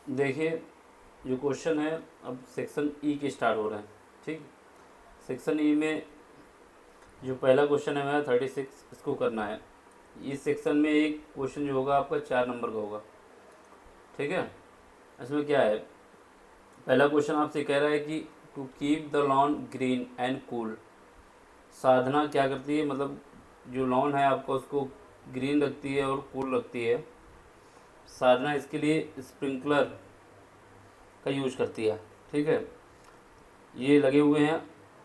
देखिए, जो क्वेश्चन है अब सेक्शन ई के स्टार्ट हो रहे हैं। ठीक, सेक्शन ई में जो पहला क्वेश्चन है मेरा 36, इसको करना है। इस सेक्शन में एक क्वेश्चन जो होगा आपका 4 नंबर का होगा। ठीक है, इसमें क्या है, पहला क्वेश्चन आपसे कह रहा है कि to keep the lawn green and cool, Sadhna क्या करती है, मतलब जो लॉन है आपका उसको ग्रीन रखती है और कूल रखती है। साधना इसके लिए स्प्रिंकलर का यूज करती है। ठीक है, ये लगे हुए हैं,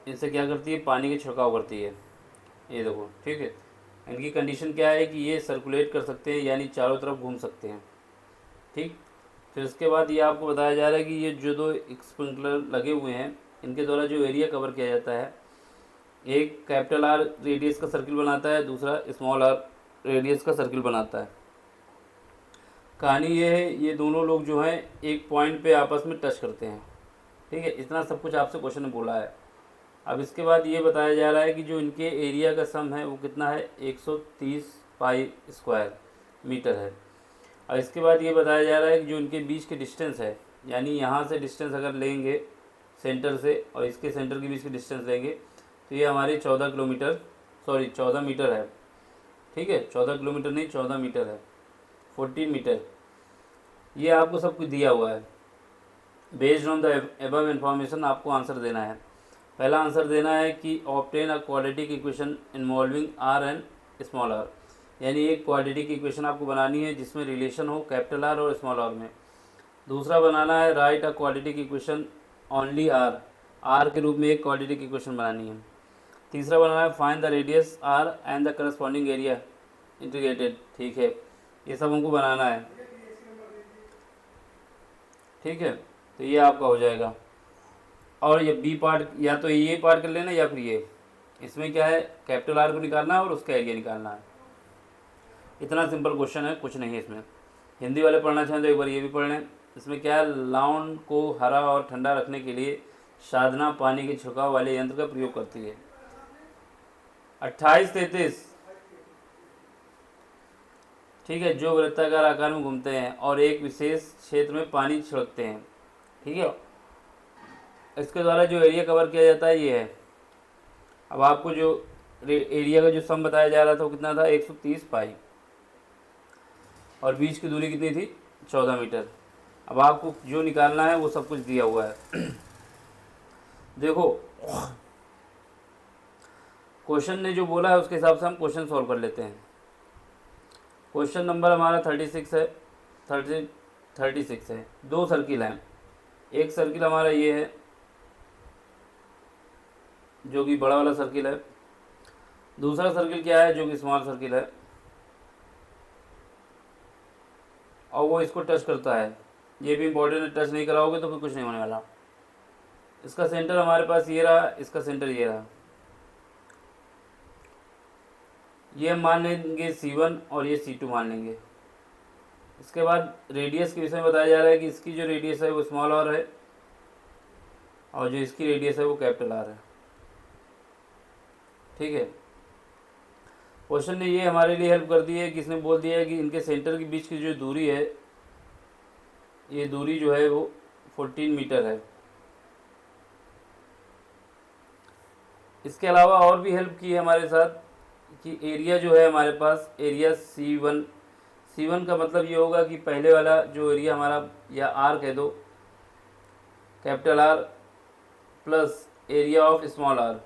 इनसे क्या करती है, पानी का छिड़काव करती है। ये देखो, ठीक है, इनकी कंडीशन क्या है कि ये सर्कुलेट कर सकते हैं, यानी चारों तरफ घूम सकते हैं। ठीक, फिर इसके बाद ये आपको बताया जा रहा है कि ये जो दो स्प्रिंकलर लगे हुए हैं, इनके द्वारा जो एरिया कवर किया जाता है, एक कैपिटल आर रेडियस का सर्किल बनाता है, दूसरा स्मॉल आर रेडियस का सर्किल बनाता है। कहानी ये है, ये दोनों लोग जो हैं एक पॉइंट पे आपस में टच करते हैं। ठीक है, इतना सब कुछ आपसे क्वेश्चन में बोला है। अब इसके बाद ये बताया जा रहा है कि जो इनके एरिया का सम है वो कितना है, 130 पाई स्क्वायर मीटर है। और इसके बाद ये बताया जा रहा है कि जो इनके बीच के डिस्टेंस है, यानी यहाँ से डिस्टेंस अगर लेंगे सेंटर से और इसके सेंटर के बीच की डिस्टेंस लेंगे तो ये हमारी 14 किलोमीटर, सॉरी 14 मीटर है। ठीक है, 14 किलोमीटर नहीं, 14 मीटर है, 14 मीटर। ये आपको सब कुछ दिया हुआ है। Based on the above information आपको आंसर देना है। पहला आंसर देना है कि obtain a quadratic equation involving R and small R, यानी एक क्वाड्रेटिक इक्वेशन आपको बनानी है जिसमें रिलेशन हो कैपिटल आर और स्मॉल आर में। दूसरा बनाना है write a quadratic equation only R, R के रूप में एक क्वाड्रेटिक इक्वेशन बनानी है। तीसरा बनाना है find the radius R and the corresponding area integrated. ठीक है, ये सब हमको बनाना है। ठीक है, तो ये आपका हो जाएगा। और ये बी पार्ट या तो ये पार्ट कर लेना या फिर ये, इसमें क्या है, कैपिटल आर को निकालना है और उसका एरिया निकालना है। इतना सिंपल क्वेश्चन है, कुछ नहीं है इसमें। हिंदी वाले पढ़ना चाहें तो एक बार ये भी पढ़ लें। इसमें क्या है, लॉन को हरा और ठंडा रखने के लिए साधना पानी के छिड़काव वाले यंत्र का प्रयोग करती है। 28-33, ठीक है, जो वृत्ताकार आकार में घूमते हैं और एक विशेष क्षेत्र में पानी छिड़कते हैं। ठीक है, इसके द्वारा जो एरिया कवर किया जाता है ये है। अब आपको जो एरिया का जो सम बताया जा रहा था वो कितना था, 130 पाई, और बीच की दूरी कितनी थी, 14 मीटर। अब आपको जो निकालना है वो सब कुछ दिया हुआ है। देखो, क्वेश्चन ने जो बोला है उसके हिसाब से हम क्वेश्चन सॉल्व कर लेते हैं। क्वेश्चन नंबर हमारा 36 है, 36 है। दो सर्किल हैं, एक सर्किल हमारा ये है जो कि बड़ा वाला सर्किल है, दूसरा सर्किल क्या है जो कि स्मॉल सर्किल है, और वो इसको टच करता है। ये भी इंपॉर्टेंट है, टच नहीं कराओगे तो फिर कुछ नहीं होने वाला। इसका सेंटर हमारे पास ये रहा, इसका सेंटर ये रहा। ये हम मान लेंगे C1 और ये C2 मान लेंगे। इसके बाद रेडियस के विषय में बताया जा रहा है कि इसकी जो रेडियस है वो स्मॉल आर है और जो इसकी रेडियस है वो कैपिटल आर है। ठीक है, क्वेश्चन ने ये हमारे लिए हेल्प कर दी है कि इसने बोल दिया है कि इनके सेंटर के बीच की जो दूरी है, ये दूरी जो है वो 14 मीटर है। इसके अलावा और भी हेल्प की है हमारे साथ कि एरिया जो है हमारे पास, एरिया C1 का मतलब ये होगा कि पहले वाला जो एरिया हमारा, या आर कह दो, capital R plus area of small R,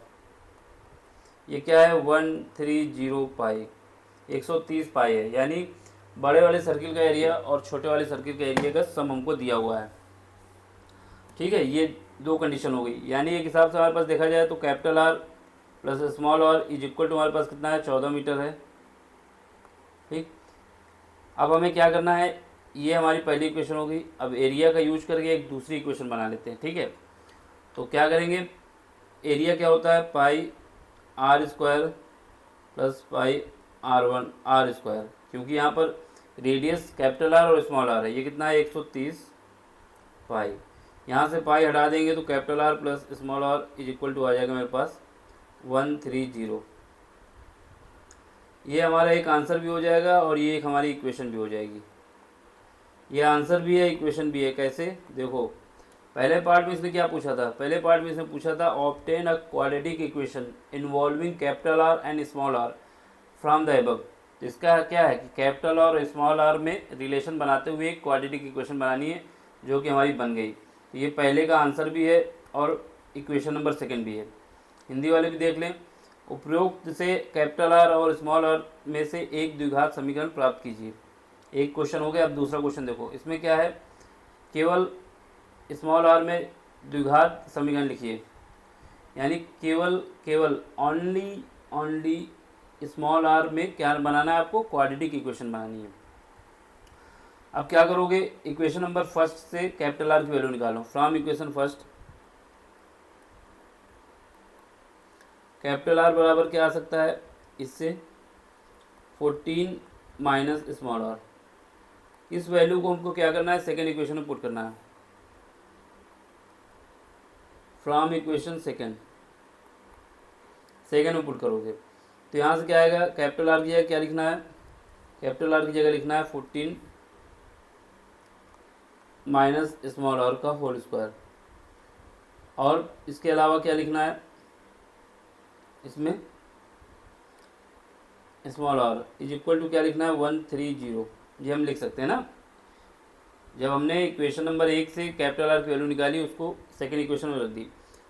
ये क्या है, 130 पाई, 130 पाई है। यानी बड़े वाले सर्किल का एरिया और छोटे वाले सर्किल का एरिया का सम हमको दिया हुआ है। ठीक है, ये दो कंडीशन हो गई। यानी एक हिसाब से हमारे पास देखा जाए तो capital R plus small R is equal to हमारे पास कितना है, 14 मीटर है। ठीक, अब हमें क्या करना है, ये हमारी पहली इक्वेशन होगी। अब एरिया का यूज करके एक दूसरी इक्वेशन बना लेते हैं। ठीक है, तो क्या करेंगे, एरिया क्या होता है, pi R square plus pi R square, क्योंकि यहाँ पर रेडियस कैपिटल आर और स्मॉल आर है। ये कितना है, 130 पाई। यहाँ से पाई हटा देंगे तो capital R plus small R is equal to आ जाएगा मेरे पास 130। ये हमारा एक आंसर भी हो जाएगा और ये एक हमारी इक्वेशन भी हो जाएगी। ये आंसर भी है, इक्वेशन भी है। कैसे देखो, पहले पार्ट में इसने क्या पूछा था, पहले पार्ट में इसने पूछा था obtain a quadratic equation involving capital R and small R from the above. तो इसका क्या है कि कैपिटल और स्मॉल आर में रिलेशन बनाते हुए एक क्वाड्रेटिक इक्वेशन बनानी है, जो कि हमारी बन गई। तो ये पहले का आंसर भी है और इक्वेशन नंबर सेकंड भी है। हिंदी वाले भी देख लें, उपरोक्त से कैपिटल आर और स्मॉल आर में से एक द्विघात समीकरण प्राप्त कीजिए। एक क्वेश्चन हो गया। अब दूसरा क्वेश्चन देखो, इसमें क्या है, केवल स्मॉल आर में द्विघात समीकरण लिखिए, यानी केवल ओनली स्मॉल आर में क्या बनाना है आपको, क्वाड्रेटिक इक्वेशन बनानी है। अब क्या करोगे, इक्वेशन नंबर फर्स्ट से कैपिटल आर की वैल्यू निकालो। From equation first capital R बराबर क्या आ सकता है, इससे 14 माइनस स्मॉल आर। इस वैल्यू को हमको क्या करना है, सेकेंड इक्वेशन में पुट करना है। फ्रॉम इक्वेशन सेकेंड में पुट करोगे तो यहाँ से क्या आएगा, कैपिटल आर की जगह क्या लिखना है, कैपिटल आर की जगह लिखना है 14 माइनस स्मॉल आर का होल स्क्वायर। और इसके अलावा क्या लिखना है, इसमें small R is equal to क्या लिखना है, 130। ये हम लिख सकते हैं ना, जब हमने इक्वेशन नंबर 1 से कैपिटल आर की वैल्यू निकाली उसको सेकेंड इक्वेशन में रख दी।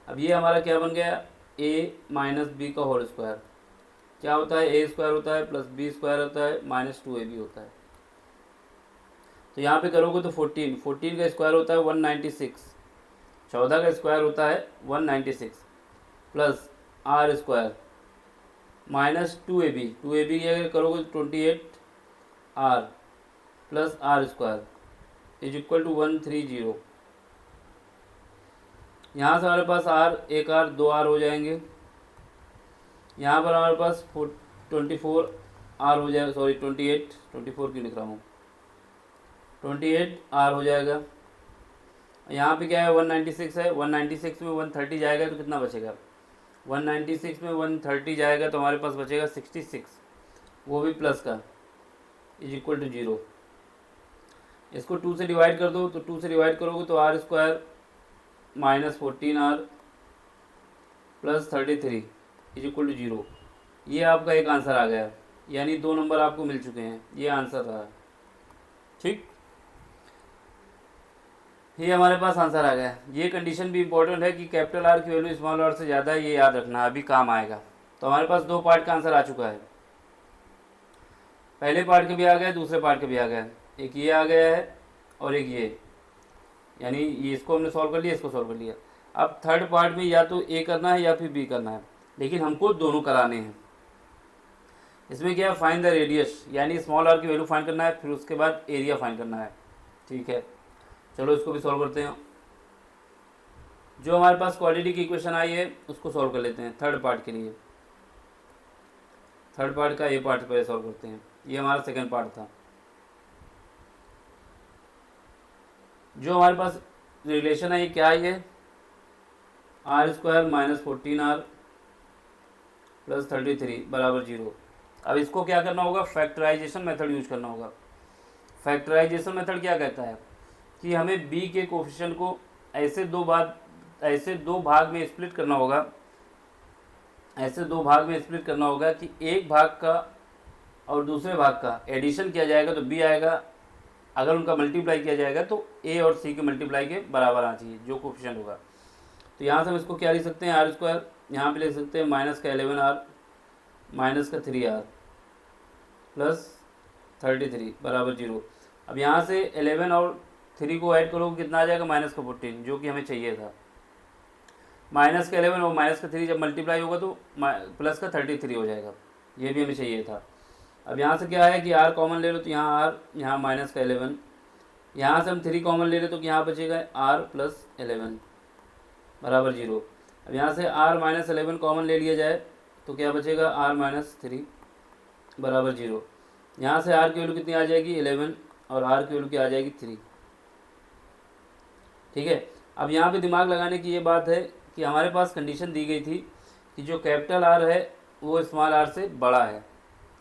अब ये हमारा क्या बन गया, a माइनस बी का होल स्क्वायर। क्या होता है, a स्क्वायर होता है प्लस b स्क्वायर होता है माइनस 2ab होता है। तो यहाँ पे करोगे तो 14 का स्क्वायर होता है 196, 14 का स्क्वायर होता है 196 plus R square minus 2ab की अगर करोगे तो 28 R plus R square is equal to 130। यहाँ से हमारे पास आर, एक आर, दो आर हो जाएंगे। यहाँ पर हमारे पास 24 आर हो जाएगा, सॉरी 24 क्यों लिख रहा हूँ, 28 आर हो जाएगा। यहाँ पे क्या है, 196 है, 196 में 130 जाएगा तो कितना बचेगा, 196 में 130 जाएगा तो हमारे पास बचेगा 66, वो भी प्लस का, इज इक्वल टू 0। इसको 2 से डिवाइड कर दो, तो 2 से डिवाइड करोगे तो R square minus 14 R plus 33 is equal to 0। ये आपका एक आंसर आ गया, यानी 2 नंबर आपको मिल चुके हैं, ये आंसर रहा। ठीक, ये हमारे पास आंसर आ गया। ये कंडीशन भी इंपॉर्टेंट है कि कैपिटल आर की वैल्यू स्मॉल आर से ज़्यादा है, ये याद रखना, अभी काम आएगा। तो हमारे पास 2 पार्ट का आंसर आ चुका है, पहले पार्ट के भी आ गया, दूसरे पार्ट के भी आ गया। एक ये आ गया है और एक ये, यानी ये इसको हमने सॉल्व कर लिया, इसको सॉल्व कर लिया। अब थर्ड पार्ट में या तो ए करना है या फिर बी करना है, लेकिन हमको दोनों कराने हैं। इसमें क्या है, फाइंड द रेडियस, यानी स्मॉल आर की वैल्यू फाइंड करना है, फिर उसके बाद एरिया फाइंड करना है। ठीक है, चलो इसको भी सॉल्व करते हैं। जो हमारे पास क्वाड्रेटिक की इक्वेशन आई है उसको सॉल्व कर लेते हैं थर्ड पार्ट के लिए। थर्ड पार्ट का ए पार्ट पहले सॉल्व करते हैं, ये हमारा सेकेंड पार्ट था। जो हमारे पास रिलेशन है ये क्या है, ये R square minus 14 R plus 33 बराबर 0। अब इसको क्या करना होगा, फैक्टराइजेशन मेथड यूज करना होगा। फैक्टराइजेशन मेथड क्या कहता है कि हमें बी के कोफिशिएंट को ऐसे दो भाग में स्प्लिट करना होगा, ऐसे 2 भाग में स्प्लिट करना होगा कि एक भाग का और दूसरे भाग का एडिशन किया जाएगा तो बी आएगा, अगर उनका मल्टीप्लाई किया जाएगा तो ए और सी के मल्टीप्लाई के बराबर आना चाहिए जो कोफिशिएंट होगा। तो यहाँ से हम इसको क्या लिख सकते हैं, आर स्क्वायर, यहाँ पे लिख सकते हैं माइनस का 11 आर माइनस का 3 आर प्लस 33 बराबर 0। अब यहाँ से 11 और 3 को ऐड करोगे कितना आ जाएगा, माइनस का 14, जो कि हमें चाहिए था। माइनस का 11 और माइनस का 3 जब मल्टीप्लाई होगा तो प्लस का 33 हो जाएगा, ये भी हमें चाहिए था। अब यहाँ से क्या है कि आर कॉमन ले लो तो यहाँ आर, यहाँ माइनस का 11, यहाँ से हम 3 कॉमन ले लो तो यहाँ बचेगा आर प्लस 11 बराबर 0। अब यहाँ से आर माइनस 11 कॉमन ले लिया जाए तो क्या बचेगा, आर माइनस 3 बराबर 0। यहाँ से आर की वैल्यू कितनी आ जाएगी, 11, और आर की वैल्यू क्या आ जाएगी, 3। ठीक है, अब यहाँ पे दिमाग लगाने की ये बात है कि हमारे पास कंडीशन दी गई थी कि जो कैपिटल आर है वो स्मॉल आर से बड़ा है,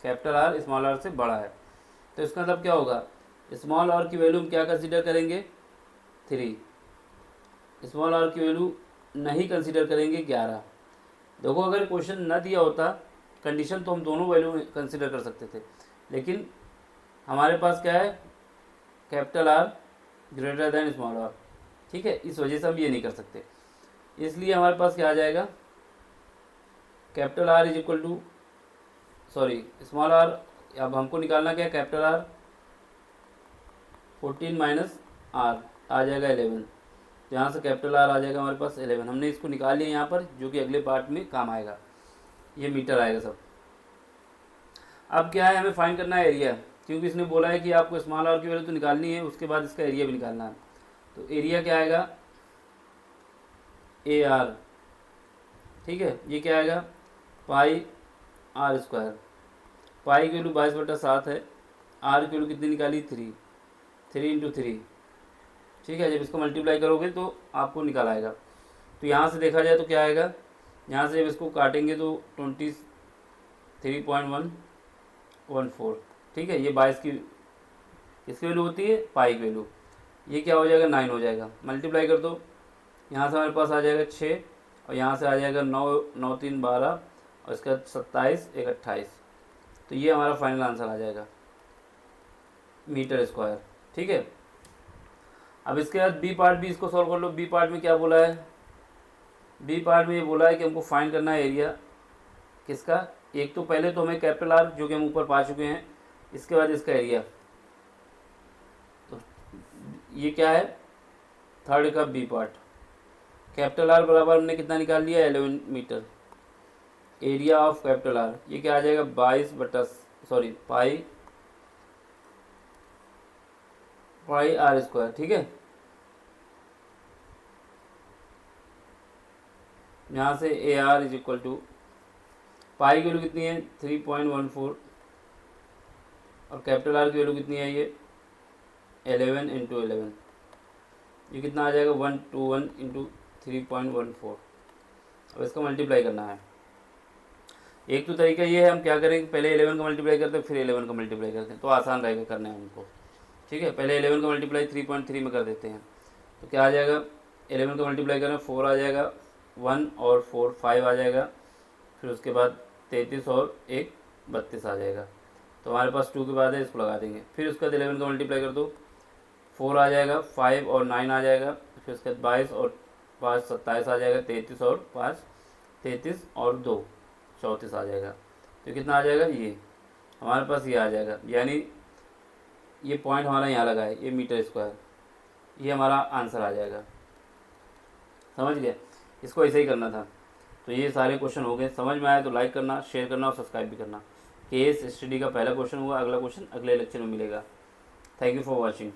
कैपिटल आर स्मॉल आर से बड़ा है। तो इसका मतलब क्या होगा स्मॉल आर की वैल्यू हम क्या कंसीडर करेंगे 3, स्मॉल आर की वैल्यू नहीं कंसीडर करेंगे 11। देखो अगर क्वेश्चन न दिया होता कंडीशन तो हम दोनों वैल्यू कंसीडर कर सकते थे, लेकिन हमारे पास क्या है capital R greater than small R, ठीक है, इस वजह से हम ये नहीं कर सकते। इसलिए हमारे पास क्या आ जाएगा capital R is equal to sorry small R, अब हमको निकालना क्या है कैपिटल आर 14 माइनस आर आ जाएगा 11, तो यहाँ से कैपिटल आर आ जाएगा हमारे पास 11। हमने इसको निकाल लिया यहाँ पर, जो कि अगले पार्ट में काम आएगा, ये मीटर आएगा सब। अब क्या है हमें फाइंड करना है एरिया, क्योंकि इसने बोला है कि आपको स्मॉल आर की वैल्यू तो निकालनी है, उसके बाद इसका एरिया भी निकालना है। तो एरिया क्या आएगा ए आर, ठीक है, ये क्या आएगा पाई आर स्क्वायर, पाई की वैल्यू 22/7 है, आर की वैल्यू कितनी निकाली 3 इंटू 3, ठीक है, जब इसको मल्टीप्लाई करोगे तो आपको निकाल आएगा। तो यहाँ से देखा जाए तो क्या आएगा, यहाँ से जब इसको काटेंगे तो 23.114, ठीक है, ये 22 की इसकी वैल्यू होती है, पाई की वैल्यू, ये क्या हो जाएगा 9 हो जाएगा। मल्टीप्लाई कर दो, यहाँ से हमारे पास आ जाएगा 6 और यहाँ से आ जाएगा 9 9 3 12 और इसका 27 1 28, तो ये हमारा फाइनल आंसर आ जाएगा मीटर स्क्वायर, ठीक है। अब इसके बाद बी पार्ट भी इसको सॉल्व कर लो। बी पार्ट में क्या बोला है, बी पार्ट में ये बोला है कि हमको फाइंड करना है एरिया किसका, एक तो पहले तो हमें कैपिटल आर जो कि हम ऊपर पा चुके हैं, इसके बाद इसका एरिया, तो ये क्या है थर्ड का बी पार्ट, कैपिटल आर बराबर हमने कितना निकाल लिया 11 meter, area of capital R ये क्या आ जाएगा 22 पाई आर स्क्वायर, ठीक है। यहाँ से A R is equal to pi की वैल्यू कितनी है 3.14 और कैपिटल आर की वैल्यू कितनी है ये 11 इंटू 11, ये कितना आ जाएगा 121 इंटू 3.14। अब इसका मल्टीप्लाई करना है। एक तो तरीका ये है हम क्या करेंगे पहले 11 का मल्टीप्लाई करते हैं फिर 11 का मल्टीप्लाई करते हैं, तो आसान रहेगा करना है हमको, ठीक है। पहले 11 का मल्टीप्लाई 3.3 में कर देते हैं, तो क्या आ जाएगा 11 का मल्टीप्लाई करें 4 आ जाएगा, 1 और 4 5 आ जाएगा, फिर उसके बाद 33 और 1 32 आ जाएगा। तो हमारे पास 2 के बाद है, इसको लगा देंगे। फिर उसके बाद 11 का मल्टीप्लाई कर दो 4 आ जाएगा, 5 और 9 आ जाएगा, फिर उसके बाद 22 और 5 27 आ जाएगा, 33 और 5 33 और 2 34 आ जाएगा। तो कितना आ जाएगा ये हमारे पास ये आ जाएगा, यानी ये पॉइंट हमारा यहाँ लगा है, ये मीटर स्क्वायर, ये हमारा आंसर आ जाएगा। समझ गए, इसको ऐसे ही करना था। तो ये सारे क्वेश्चन हो गए। समझ में आया तो लाइक करना, शेयर करना और सब्सक्राइब भी करना। केस स्टडी का पहला क्वेश्चन हुआ, अगला क्वेश्चन अगले लेक्चर में मिलेगा। Thank you for watching.